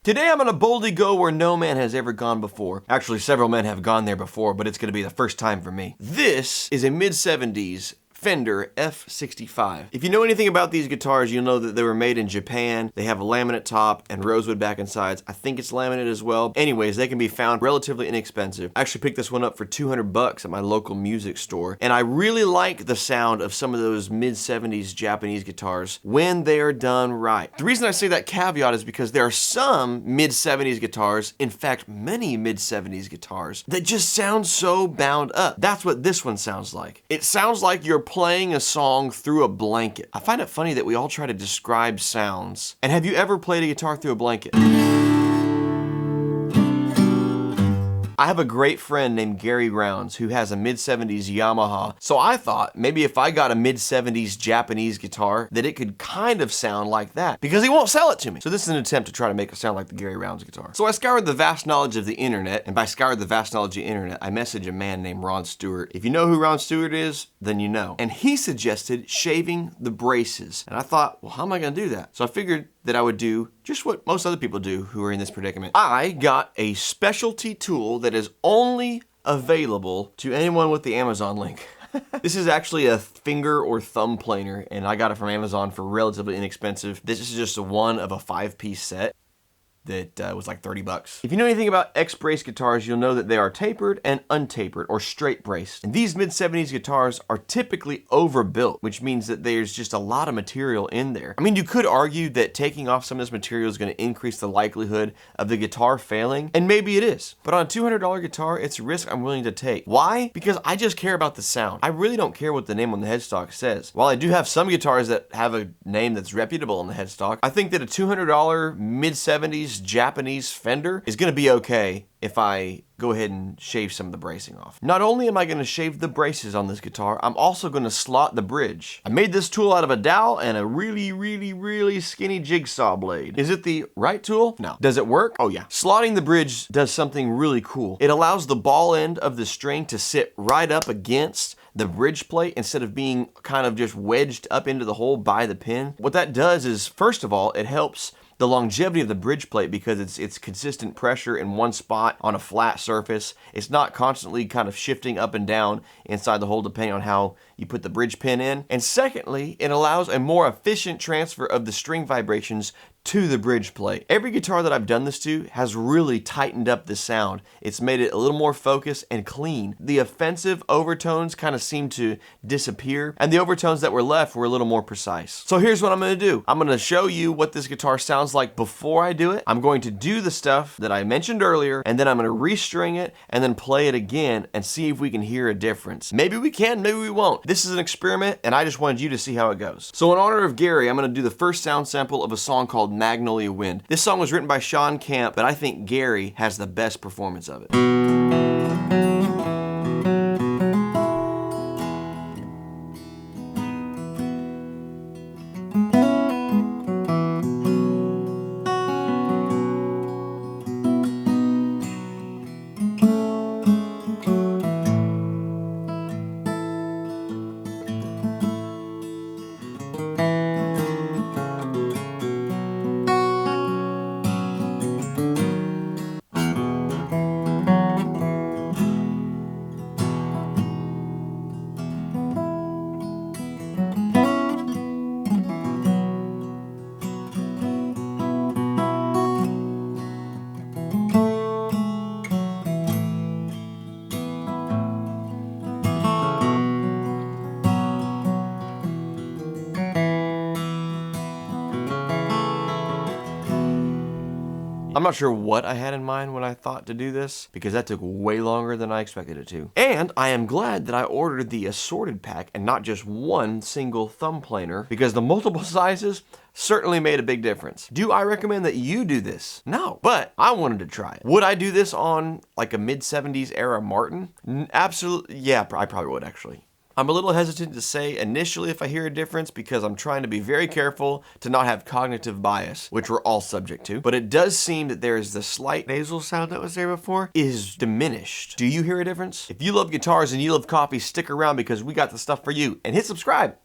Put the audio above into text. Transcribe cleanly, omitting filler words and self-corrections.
Today I'm gonna boldly go where no man has ever gone before. Actually, several men have gone there before, but it's gonna be the first time for me. This is a mid-70s Fender F65. If you know anything about these guitars, you'll know that they were made in Japan. They have a laminate top and rosewood back and sides. I think it's laminate as well. Anyways, they can be found relatively inexpensive. I actually picked this one up for 200 bucks at my local music store. And I really like the sound of some of those mid-70s Japanese guitars when they are done right. The reason I say that caveat is because there are some mid-70s guitars, in fact, many mid-70s guitars, that just sound so bound up. That's what this one sounds like. It sounds like you're playing a song through a blanket. I find it funny that we all try to describe sounds. And have you ever played a guitar through a blanket? I have a great friend named Gary Grounds who has a mid-70s Yamaha, so I thought maybe if I got a mid-70s Japanese guitar that it could kind of sound like that, because he won't sell it to me. So this is an attempt to try to make it sound like the Gary Grounds guitar. So I scoured the vast knowledge of the internet, and by scoured the vast knowledge of the internet, I messaged a man named Ron Stewart. If you know who Ron Stewart is, then you know. And he suggested shaving the braces. And I thought, well, how am I gonna do that? So I figured that I would do just what most other people do who are in this predicament. I got a specialty tool that is only available to anyone with the Amazon link. This is actually a finger or thumb planer, and I got it from Amazon for relatively inexpensive. This is just one of a 5-piece set that was like 30 bucks. If you know anything about X-brace guitars, you'll know that they are tapered and untapered, or straight braced. And these mid-70s guitars are typically overbuilt, which means that there's just a lot of material in there. I mean, you could argue that taking off some of this material is gonna increase the likelihood of the guitar failing, and maybe it is. But on a $200 guitar, it's a risk I'm willing to take. Why? Because I just care about the sound. I really don't care what the name on the headstock says. While I do have some guitars that have a name that's reputable on the headstock, I think that a $200 mid-70s Japanese Fender is gonna be okay if I go ahead and shave some of the bracing off. Not only am I gonna shave the braces on this guitar, I'm also gonna slot the bridge. I made this tool out of a dowel and a really skinny jigsaw blade. Is it the right tool? No. Does it work? Oh yeah. Slotting the bridge does something really cool. It allows the ball end of the string to sit right up against the bridge plate instead of being kind of just wedged up into the hole by the pin. What that does is, first of all, it helps the longevity of the bridge plate because it's consistent pressure in one spot on a flat surface. It's not constantly kind of shifting up and down inside the hole depending on how you put the bridge pin in. And secondly, it allows a more efficient transfer of the string vibrations to the bridge plate. Every guitar that I've done this to has really tightened up the sound. It's made it a little more focused and clean. The offensive overtones kind of seem to disappear, and the overtones that were left were a little more precise. So here's what I'm gonna do. I'm gonna show you what this guitar sounds like before I do it. I'm going to do the stuff that I mentioned earlier, and then I'm gonna restring it and then play it again and see if we can hear a difference. Maybe we can, maybe we won't. This is an experiment, and I just wanted you to see how it goes. So in honor of Gary, I'm gonna do the first sound sample of a song called Magnolia Wind. This song was written by Sean Camp, but I think Gary has the best performance of it. I'm not sure what I had in mind when I thought to do this, because that took way longer than I expected it to. And I am glad that I ordered the assorted pack and not just one single thumb planer, because the multiple sizes certainly made a big difference. Do I recommend that you do this? No, but I wanted to try it. Would I do this on like a mid-70s era Martin? Absolutely, yeah, I probably would actually. I'm a little hesitant to say initially if I hear a difference because I'm trying to be very careful to not have cognitive bias, which we're all subject to. But it does seem that there is the slight nasal sound that was there before is diminished. Do you hear a difference? If you love guitars and you love coffee, stick around because we got the stuff for you, and hit subscribe.